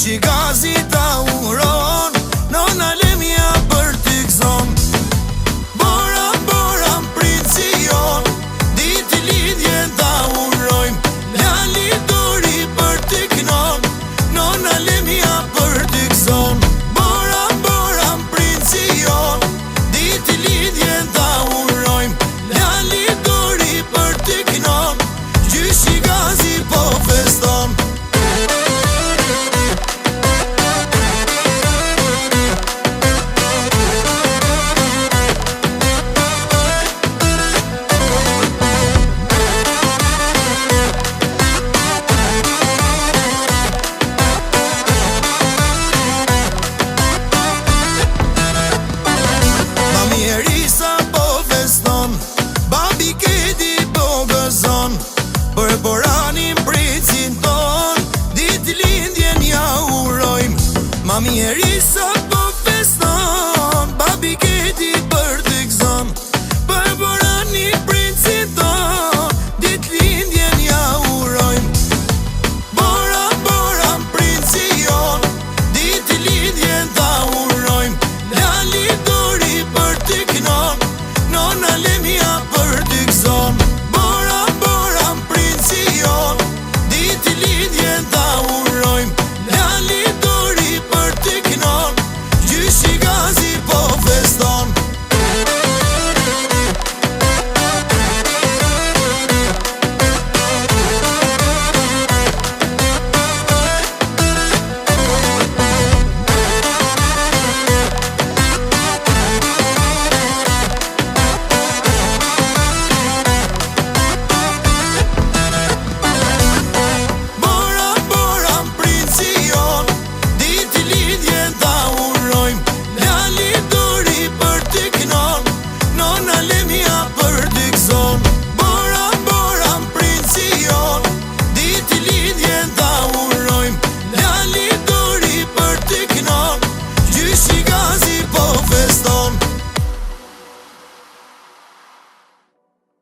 Gjyshi gazi ta uron, nona lemja për t'i gzon. Bora, bora, princi jon, diti lidhjen ta urojmë. Lali dori për t'i knon, nona lemja për t'i gzon. Bora, bora, princi jon, diti lidhjen ta urojmë. Lali dori për t'i knon, gjyshi gazi po feston. Për boranin pricin ton, dit lindjen ja urojmë. Mami